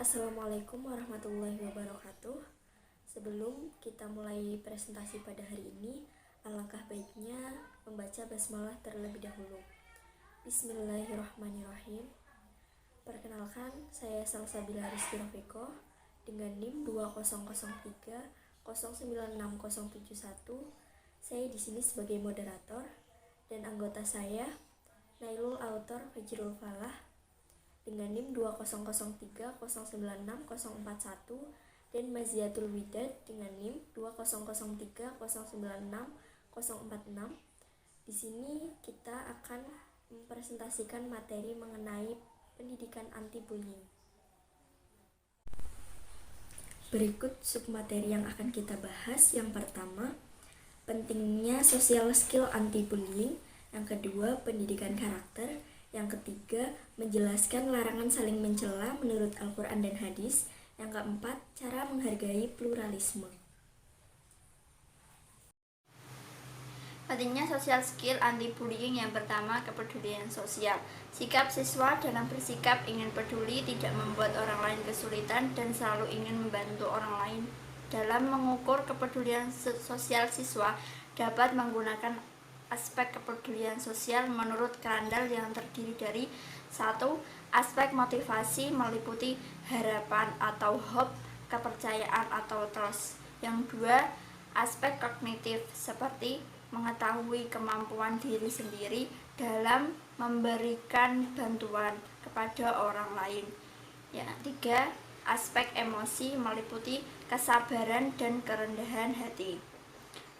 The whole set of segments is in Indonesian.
Assalamualaikum warahmatullahi wabarakatuh. Sebelum kita mulai presentasi pada hari ini, alangkah baiknya membaca basmalah terlebih dahulu. Bismillahirrahmanirrahim. Perkenalkan, saya Salsabila Rizky Rafiko dengan NIM 2003096071. Saya di sini sebagai moderator dan anggota saya Nailul Autor Fajrul Falah dengan NIM 2003096041 dan Maziatul Widad dengan NIM 2003096046. Di sini kita akan mempresentasikan materi mengenai pendidikan anti-bullying. Berikut submateri yang akan kita bahas. Yang pertama, pentingnya social skill anti-bullying. Yang kedua, pendidikan karakter. Yang ketiga, menjelaskan larangan saling mencela menurut Al-Quran dan Hadis. Yang keempat, cara menghargai pluralisme. Pentingnya social skill anti-bullying. Yang pertama, kepedulian sosial. Sikap siswa dalam bersikap ingin peduli, tidak membuat orang lain kesulitan, dan selalu ingin membantu orang lain. Dalam mengukur kepedulian sosial siswa, dapat menggunakan aspek kepedulian sosial menurut Crandall yang terdiri dari 1. Aspek motivasi meliputi harapan atau hope, kepercayaan atau trust. Yang 2. Aspek kognitif seperti mengetahui kemampuan diri sendiri dalam memberikan bantuan kepada orang lain. Yang 3. Aspek emosi meliputi kesabaran dan kerendahan hati.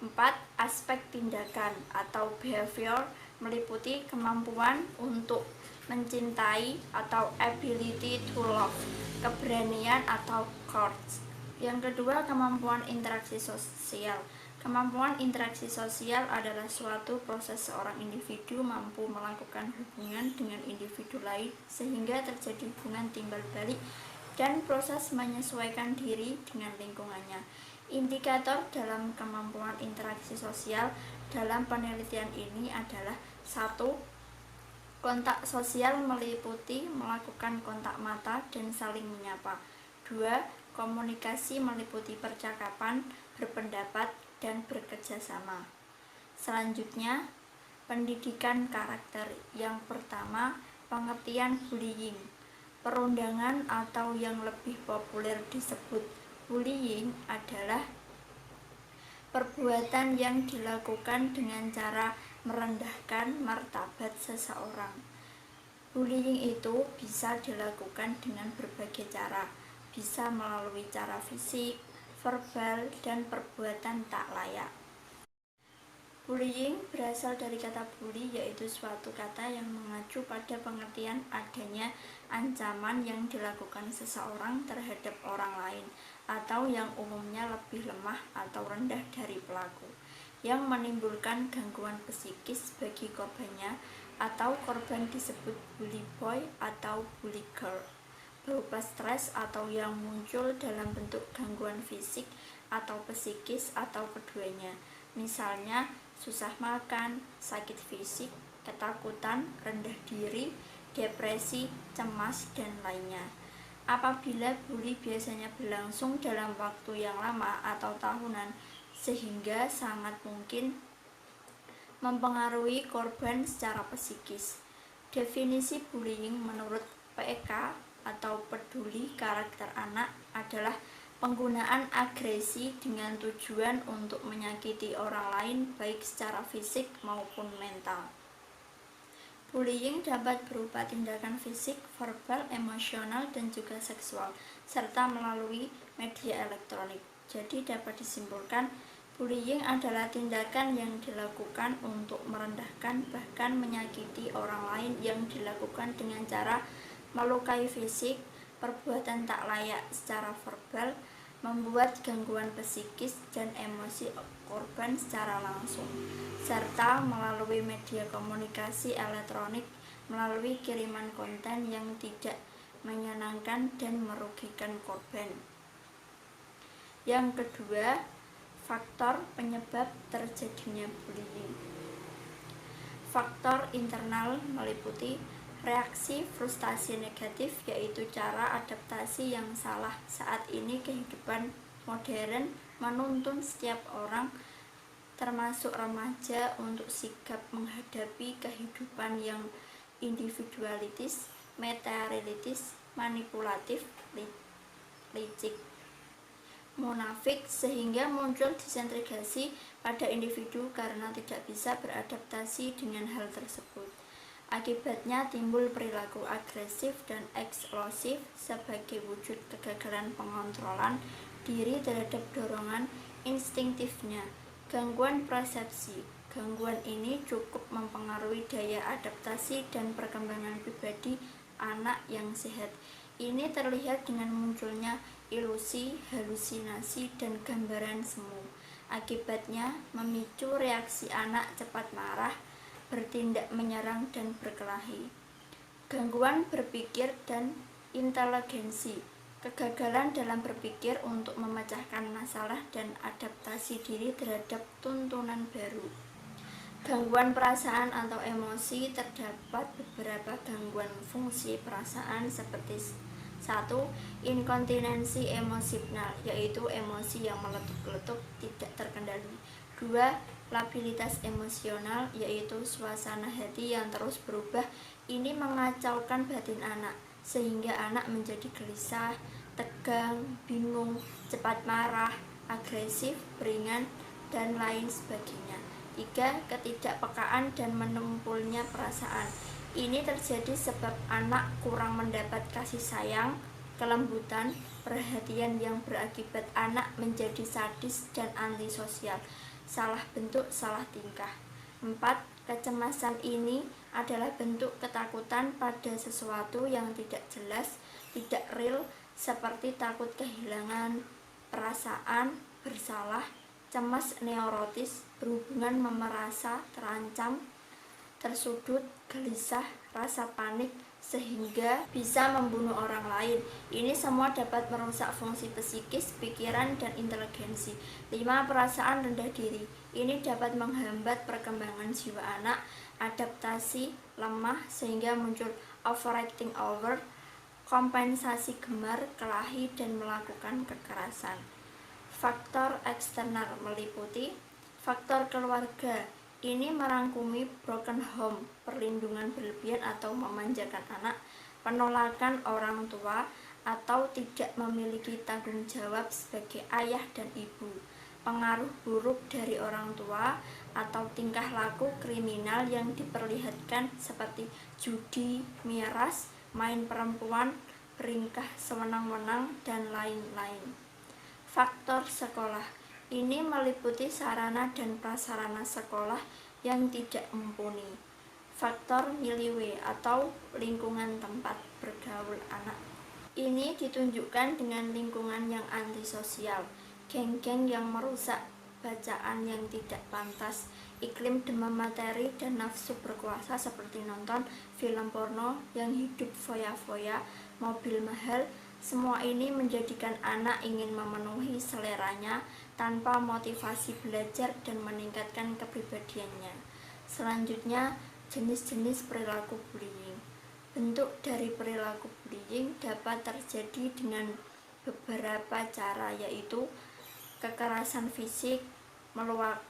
4. Aspek tindakan atau behavior meliputi kemampuan untuk mencintai atau ability to love, keberanian atau courage. Yang kedua, kemampuan interaksi sosial. Kemampuan interaksi sosial adalah suatu proses seorang individu mampu melakukan hubungan dengan individu lain sehingga terjadi hubungan timbal balik dan proses menyesuaikan diri dengan lingkungannya. Indikator dalam kemampuan interaksi sosial dalam penelitian ini adalah 1. Kontak sosial meliputi melakukan kontak mata dan saling menyapa. 2. Komunikasi meliputi percakapan, berpendapat, dan bekerja sama. Selanjutnya, pendidikan karakter. Yang pertama, pengertian bullying. Perundangan atau yang lebih populer disebut bullying adalah perbuatan yang dilakukan dengan cara merendahkan martabat seseorang. Bullying itu bisa dilakukan dengan berbagai cara, bisa melalui cara fisik, verbal, dan perbuatan tak layak. Bullying berasal dari kata bully, yaitu suatu kata yang mengacu pada pengertian adanya ancaman yang dilakukan seseorang terhadap orang lain atau yang umumnya lebih lemah atau rendah dari pelaku, yang menimbulkan gangguan psikis bagi korbannya, atau korban disebut bully boy atau bully girl, berupa stres atau yang muncul dalam bentuk gangguan fisik atau psikis atau keduanya, misalnya susah makan, sakit fisik, ketakutan, rendah diri, depresi, cemas, dan lainnya. Apabila bully biasanya berlangsung dalam waktu yang lama atau tahunan, sehingga sangat mungkin mempengaruhi korban secara psikis. Definisi bullying menurut PK atau peduli karakter anak adalah penggunaan agresi dengan tujuan untuk menyakiti orang lain baik secara fisik maupun mental. Bullying dapat berupa tindakan fisik, verbal, emosional, dan juga seksual, serta melalui media elektronik. Jadi dapat disimpulkan, bullying adalah tindakan yang dilakukan untuk merendahkan bahkan menyakiti orang lain yang dilakukan dengan cara melukai fisik, perbuatan tak layak secara verbal, membuat gangguan psikis dan emosi korban secara langsung, serta melalui media komunikasi elektronik melalui kiriman konten yang tidak menyenangkan dan merugikan korban. Yang kedua, faktor penyebab terjadinya bullying. Faktor internal meliputi Reaksi frustasi negatif yaitu cara adaptasi yang salah. Saat ini kehidupan modern menuntun setiap orang, termasuk remaja, untuk sigap menghadapi kehidupan yang individualitis, materialistis, manipulatif, licik, munafik, sehingga muncul disintegrasi pada individu karena tidak bisa beradaptasi dengan hal tersebut. Akibatnya timbul perilaku agresif dan eksplosif sebagai wujud kegagalan pengontrolan diri terhadap dorongan instingtifnya. Gangguan persepsi. Gangguan ini cukup mempengaruhi daya adaptasi dan perkembangan pribadi anak yang sehat. Ini terlihat dengan munculnya ilusi, halusinasi, dan gambaran semu. Akibatnya memicu reaksi anak cepat marah, bertindak menyerang, dan berkelahi. Gangguan berpikir dan inteligensi. Kegagalan dalam berpikir untuk memecahkan masalah dan adaptasi diri terhadap tuntunan baru. Gangguan perasaan atau emosi. Terdapat beberapa gangguan fungsi perasaan seperti 1. Inkontinensi emosional, yaitu emosi yang meletup-letup tidak terkendali. 2. Labilitas emosional, yaitu suasana hati yang terus berubah. Ini mengacaukan batin anak, sehingga anak menjadi gelisah, tegang, bingung, cepat marah, agresif, beringan, dan lain sebagainya. 3. Ketidakpekaan dan menumpulnya perasaan. Ini terjadi sebab anak kurang mendapat kasih sayang, kelembutan, perhatian yang berakibat anak menjadi sadis dan antisosial, salah bentuk, salah tingkah. 4. Kecemasan ini adalah bentuk ketakutan pada sesuatu yang tidak jelas, tidak real, seperti takut kehilangan, perasaan bersalah, cemas neurotis, berhubungan merasa terancam, tersudut, gelisah, rasa panik, sehingga bisa membunuh orang lain. Ini semua dapat merusak fungsi psikis, pikiran, dan inteligensi. 5. Perasaan rendah diri. Ini dapat menghambat perkembangan jiwa anak, adaptasi lemah, sehingga muncul overacting over, kompensasi gemar, kelahi, dan melakukan kekerasan. Faktor eksternal meliputi faktor keluarga. Ini merangkumi broken home, perlindungan berlebihan atau memanjakan anak, penolakan orang tua, atau tidak memiliki tanggung jawab sebagai ayah dan ibu, pengaruh buruk dari orang tua, atau tingkah laku kriminal yang diperlihatkan seperti judi, miras, main perempuan, beringkah sewenang-wenang, dan lain-lain. Faktor sekolah. Ini meliputi sarana dan prasarana sekolah yang tidak mumpuni. Faktor milieu atau lingkungan tempat bergaul anak. Ini ditunjukkan dengan lingkungan yang antisosial, geng-geng yang merusak, bacaan yang tidak pantas, iklim demam materi, dan nafsu berkuasa seperti nonton film porno yang hidup foya-foya, mobil mahal. Semua ini menjadikan anak ingin memenuhi seleranya tanpa motivasi belajar dan meningkatkan kepribadiannya. Selanjutnya, jenis-jenis perilaku bullying. Bentuk dari perilaku bullying dapat terjadi dengan beberapa cara, yaitu kekerasan fisik,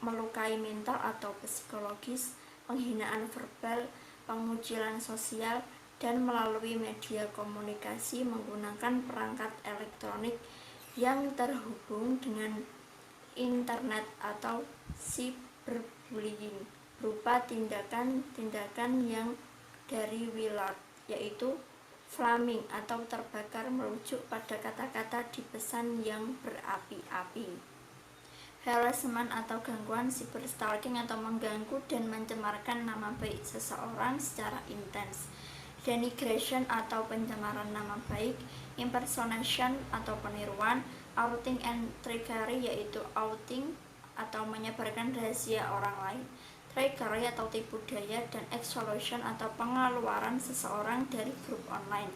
melukai mental atau psikologis, penghinaan verbal, pengucilan sosial, dan melalui media komunikasi menggunakan perangkat elektronik yang terhubung dengan internet atau cyberbullying, berupa tindakan-tindakan yang dari Willard, yaitu flaming atau terbakar, merujuk pada kata-kata di pesan yang berapi-api. Harassment atau gangguan cyberstalking atau mengganggu dan mencemarkan nama baik seseorang secara intens. Denigration atau pencemaran nama baik, impersonation atau peniruan, outing and trickery yaitu outing atau menyebarkan rahasia orang lain, trickery atau tipu daya, dan exclusion atau pengeluaran seseorang dari grup online.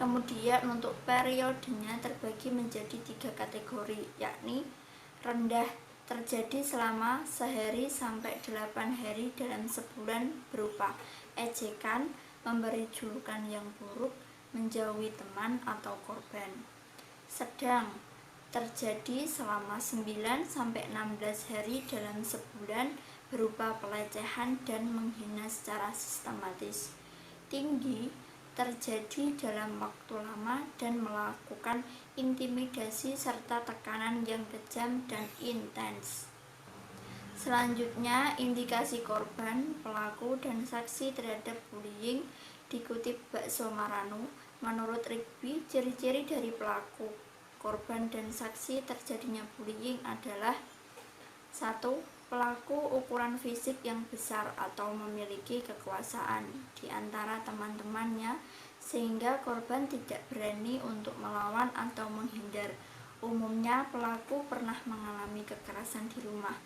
Kemudian untuk periodenya terbagi menjadi 3 kategori, yakni rendah, terjadi selama sehari sampai 8 hari dalam sebulan, berupa ejekan, memberi julukan yang buruk, menjauhi teman atau korban. Sedang terjadi selama 9-16 hari dalam sebulan berupa pelecehan dan menghina secara sistematis. Tinggi terjadi dalam waktu lama dan melakukan intimidasi serta tekanan yang kejam dan intens. Selanjutnya, indikasi korban, pelaku, dan saksi terhadap bullying dikutip Bakso Maranu. Menurut Rigby, ciri-ciri dari pelaku, korban, dan saksi terjadinya bullying adalah 1. Pelaku ukuran fisik yang besar atau memiliki kekuasaan di antara teman-temannya sehingga korban tidak berani untuk melawan atau menghindar. Umumnya pelaku pernah mengalami kekerasan di rumah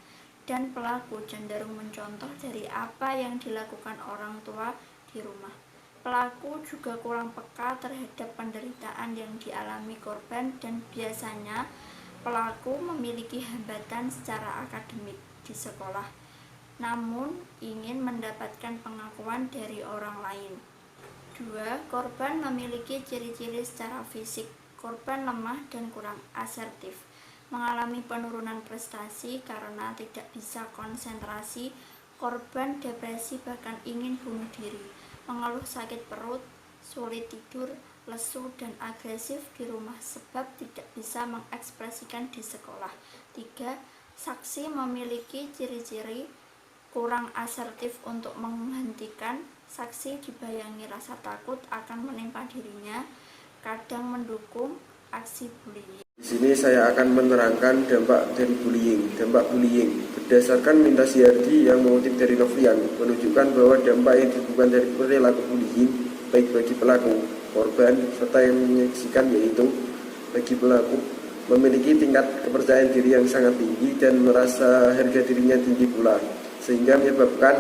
dan pelaku cenderung mencontoh dari apa yang dilakukan orang tua di rumah. Pelaku juga kurang peka terhadap penderitaan yang dialami korban dan biasanya pelaku memiliki hambatan secara akademik di sekolah, namun ingin mendapatkan pengakuan dari orang lain. 2. Korban memiliki ciri-ciri secara fisik. Korban lemah dan kurang asertif, mengalami penurunan prestasi karena tidak bisa konsentrasi. Korban depresi bahkan ingin bunuh diri, mengeluh sakit perut, sulit tidur, lesu, dan agresif di rumah sebab tidak bisa mengekspresikan di sekolah. 3. Saksi memiliki ciri-ciri kurang asertif untuk menghentikan. Saksi dibayangi rasa takut akan menimpa dirinya, kadang mendukung aksi bullying. Di sini saya akan menerangkan dampak dari bullying. Dampak bullying berdasarkan Minta Siardi yang mengutip dari Novrian menunjukkan bahwa dampak yang ditimbulkan dari perilaku bullying baik bagi pelaku, korban, serta yang menyaksikan yaitu bagi pelaku memiliki tingkat kepercayaan diri yang sangat tinggi dan merasa harga dirinya tinggi pula, sehingga menyebabkan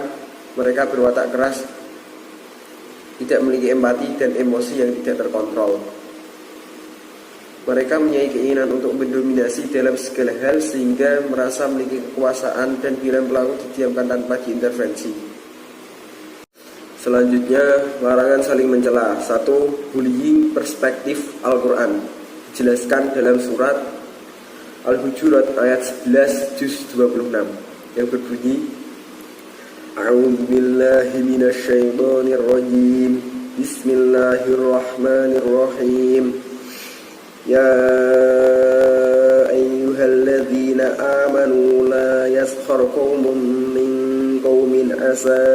mereka berwatak keras, tidak memiliki empati dan emosi yang tidak terkontrol. Mereka mempunyai keinginan untuk mendominasi dalam segala hal sehingga merasa memiliki kekuasaan dan bila pelaku didiamkan tanpa diintervensi. Selanjutnya, larangan saling mencela. 1. Bullying perspektif Al-Quran dijelaskan dalam surat Al-Hujurat ayat 11 juz 26 yang berbunyi A'udzubillahi minasyaitonirrajim. Bismillahirrahmanirrahim. Ya ayyuhalladzina amanu la yaskhar qaumun min qaumin asa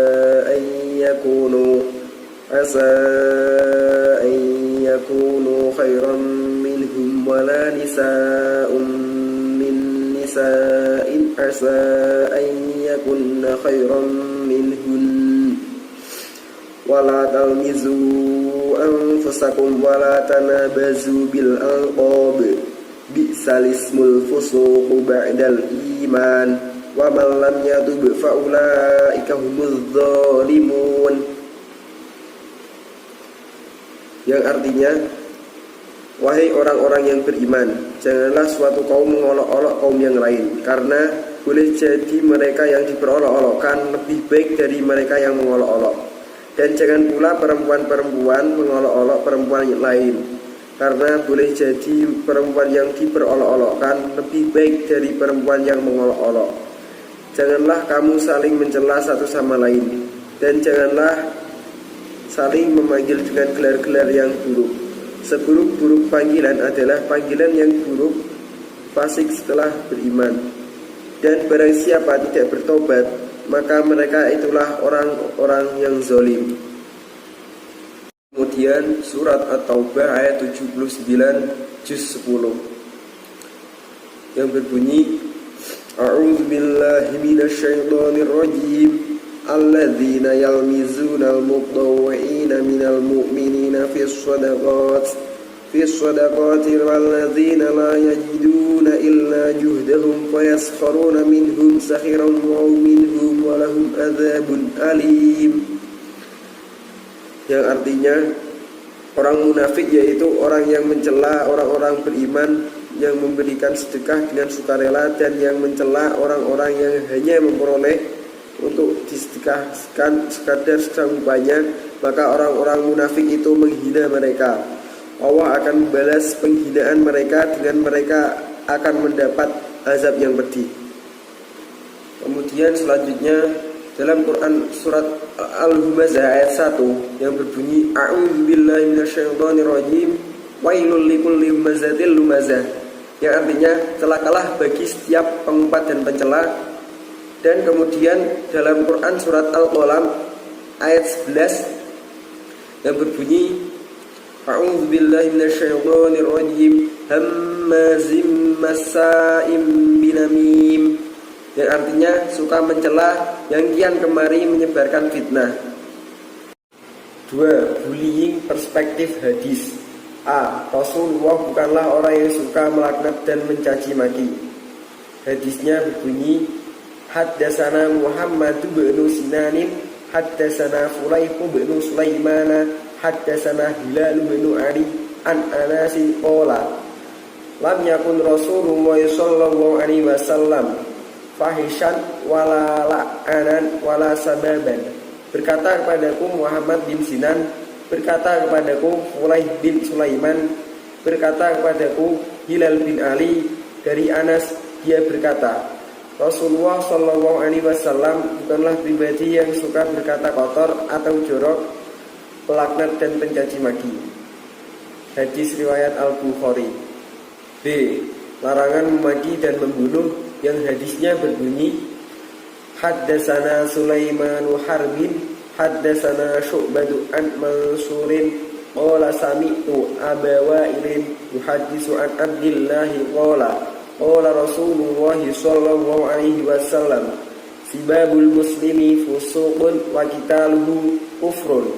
an yakunu khairan minhum wala nisa'un min nisa'in asa an yakunna khairan minhun wala talmizu anfusakum wala tanabazu bil alqab bi'sal ismul fusuq ba'dal iman wa man lam yatub fa ulaika humuz zalimun. Yang artinya, wahai orang-orang yang beriman, janganlah suatu kaum mengolok-olok kaum yang lain, karena boleh jadi mereka yang diperolok-olokkan lebih baik dari mereka yang mengolok-olok. Dan jangan pula perempuan-perempuan mengolok-olok perempuan yang lain, karena boleh jadi perempuan yang diperolok-olokkan lebih baik dari perempuan yang mengolok-olok. Janganlah kamu saling mencela satu sama lain, dan janganlah saling memanggil dengan gelar-gelar yang buruk. Seburuk-buruk panggilan adalah panggilan yang buruk fasik setelah beriman. Dan barang siapa tidak bertobat, maka mereka itulah orang-orang yang zalim. Kemudian surat At-Taubah ayat 79 juz 10 yang berbunyi A'udzubillahi minasyaitonirrajim. Alladzina yalmizuna al-mutawwi'ina minal mu'minina fis sadaqati walladzina la yajiduna illa juhdahum fayaskharuna minhum sakhiran wa minhum wa lahum adzabun alim. Yang artinya orang munafik yaitu orang yang mencela orang-orang beriman yang memberikan sedekah dengan sukarela dan yang mencela orang-orang yang hanya memperoleh untuk disedekahkan sekadar secanggupnya maka orang-orang munafik itu menghina mereka. Allah akan membalas penghinaan mereka dengan mereka akan mendapat azab yang pedih. Kemudian selanjutnya dalam Quran surat Al-Humazah ayat 1 yang berbunyi A'udzubillahi minasyaitonirrajim wailul likulli humazatil lumazah, yang artinya celakalah bagi setiap pengumpat dan pencela. Dan kemudian dalam Quran surat Al-Qalam ayat 11 yang berbunyi A'udzubillahi minasyaitonirrajim hammazim masa'im binamim, yang artinya suka mencela yang kian kemari menyebarkan fitnah. 2. Bullying perspektif hadis. A. Rasulullah bukanlah orang yang suka melaknat dan mencaci maki. Hadisnya berbunyi Haddasana Muhammad bin Sinanin Haddasana Fulaihu bin Sulaimana Haddasana Hilal bin Ali an Anasin qala lam yakun Rasulullah sallallahu alaihi wasallam fahishan wala la'anan wala sababan. Berkata kepadaku Muhammad bin Sinan, berkata kepadaku Fulaih bin Sulaiman, berkata kepadaku Hilal bin Ali dari Anas, dia berkata Rasulullah sallallahu alaihi wasallam bukanlah pribadi yang suka berkata kotor atau jorok, pelaknat dan pencaci maki. Hadis riwayat Al-Bukhari. B. Larangan memaki dan membunuh, yang hadisnya berbunyi Haddasana Sulaiman Harbin Haddasana Syu'batu an Mansurin qala sami'tu Aba Wa'ilin yuhaddisu an Abdillahi qala Rasulullah sallallahu alaihi wasallam sibabul muslimi fusuqun wa qitaluhu kufrun,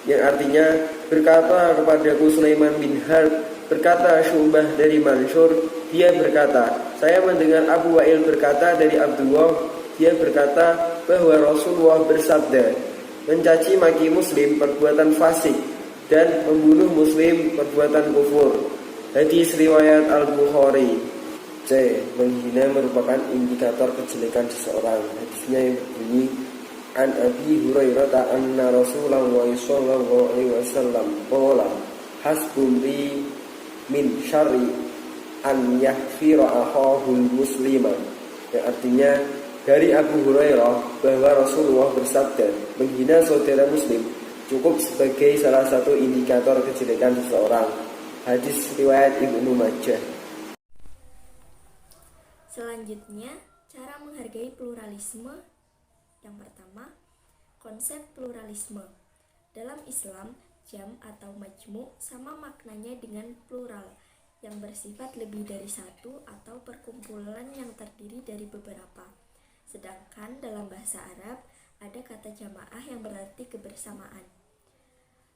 yang artinya berkata kepadaku Sulaiman bin Harb, berkata Syu'bah dari Mansur, dia berkata saya mendengar Abu Wa'il berkata dari Abdullah, dia berkata bahwa Rasulullah bersabda mencaci maki muslim perbuatan fasik dan membunuh muslim perbuatan kufur. Hadis riwayat Al-Bukhari. C. Menghina merupakan indikator kejelekan seseorang. Hadisnya yang berbunyi An Abi Hurairah anna Rasulullah sallallahu alaihi wasallam qala hasbun li min syarri an yahfira akhahul muslima, yang artinya dari Abu Hurairah bahwa Rasulullah bersabda menghina saudara muslim cukup sebagai salah satu indikator kejelekan seseorang. Hadis riwayat Ibnu Majah. Selanjutnya, cara menghargai pluralisme. Yang pertama, konsep pluralisme. Dalam Islam, jam atau majmu' sama maknanya dengan plural, yang bersifat lebih dari satu atau perkumpulan yang terdiri dari beberapa. Sedangkan dalam bahasa Arab, ada kata jamaah yang berarti kebersamaan.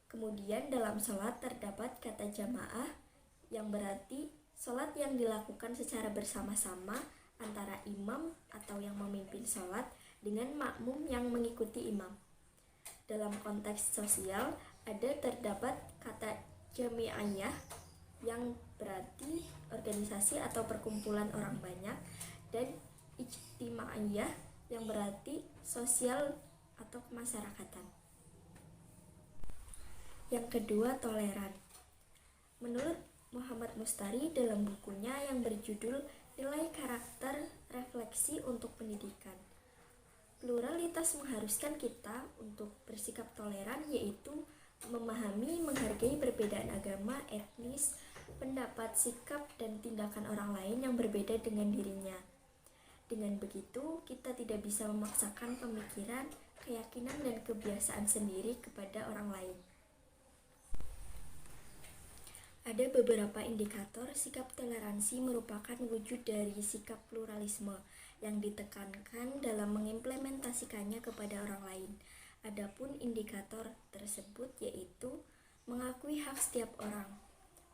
Kemudian dalam sholat terdapat kata jamaah yang berarti sholat yang dilakukan secara bersama-sama antara imam atau yang memimpin sholat dengan makmum yang mengikuti imam. Dalam konteks sosial ada terdapat kata jami'iyah yang berarti organisasi atau perkumpulan orang banyak, dan ijtima'iyah yang berarti sosial atau kemasyarakatan. Yang kedua, toleran. Menurut Muhammad Mustari dalam bukunya yang berjudul Nilai Karakter Refleksi untuk Pendidikan, pluralitas mengharuskan kita untuk bersikap toleran, yaitu memahami, menghargai perbedaan agama, etnis, pendapat, sikap, dan tindakan orang lain yang berbeda dengan dirinya. Dengan begitu, kita tidak bisa memaksakan pemikiran, keyakinan, dan kebiasaan sendiri kepada orang lain. Ada beberapa indikator sikap toleransi merupakan wujud dari sikap pluralisme yang ditekankan dalam mengimplementasikannya kepada orang lain. Adapun indikator tersebut yaitu mengakui hak setiap orang,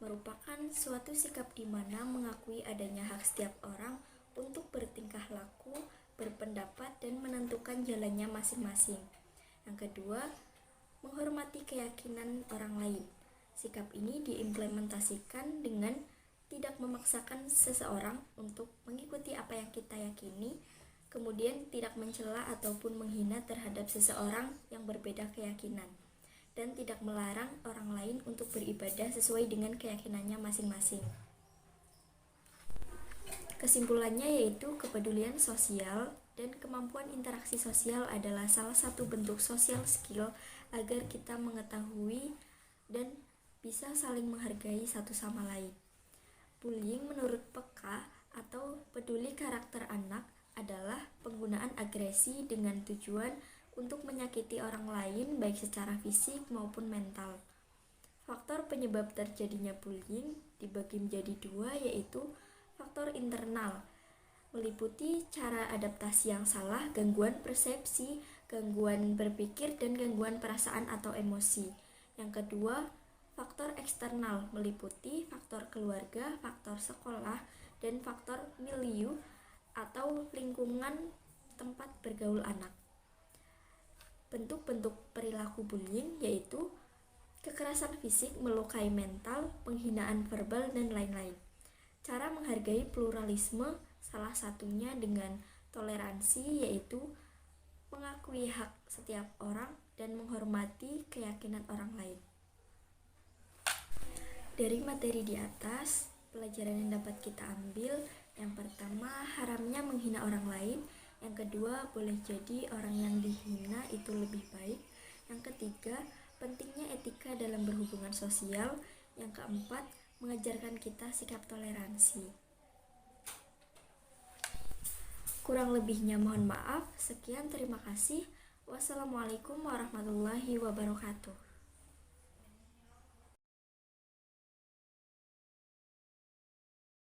merupakan suatu sikap di mana mengakui adanya hak setiap orang untuk bertingkah laku, berpendapat, dan menentukan jalannya masing-masing. Yang kedua, menghormati keyakinan orang lain. Sikap ini diimplementasikan dengan tidak memaksakan seseorang untuk mengikuti apa yang kita yakini, Kemudian tidak mencela ataupun menghina terhadap seseorang yang berbeda keyakinan, dan tidak melarang orang lain untuk beribadah sesuai dengan keyakinannya masing-masing. Kesimpulannya yaitu kepedulian sosial dan kemampuan interaksi sosial adalah salah satu bentuk social skill agar kita mengetahui dan bisa saling menghargai satu sama lain. Bullying menurut peka atau peduli karakter anak adalah penggunaan agresi dengan tujuan untuk menyakiti orang lain baik secara fisik maupun mental. Faktor penyebab terjadinya bullying dibagi menjadi dua, yaitu faktor internal, meliputi cara adaptasi yang salah, gangguan persepsi, gangguan berpikir, dan gangguan perasaan atau emosi. Yang kedua, faktor eksternal, meliputi faktor keluarga, faktor sekolah, dan faktor milieu atau lingkungan tempat bergaul anak. Bentuk-bentuk perilaku bullying yaitu kekerasan fisik, melukai mental, penghinaan verbal, dan lain-lain. Cara menghargai pluralisme salah satunya dengan toleransi, yaitu mengakui hak setiap orang dan menghormati keyakinan orang lain. Dari materi di atas, pelajaran yang dapat kita ambil, yang pertama, haramnya menghina orang lain. Yang kedua, boleh jadi orang yang dihina itu lebih baik. Yang ketiga, pentingnya etika dalam berhubungan sosial. Yang keempat, mengajarkan kita sikap toleransi. Kurang lebihnya mohon maaf. Sekian, terima kasih. Wassalamualaikum warahmatullahi wabarakatuh.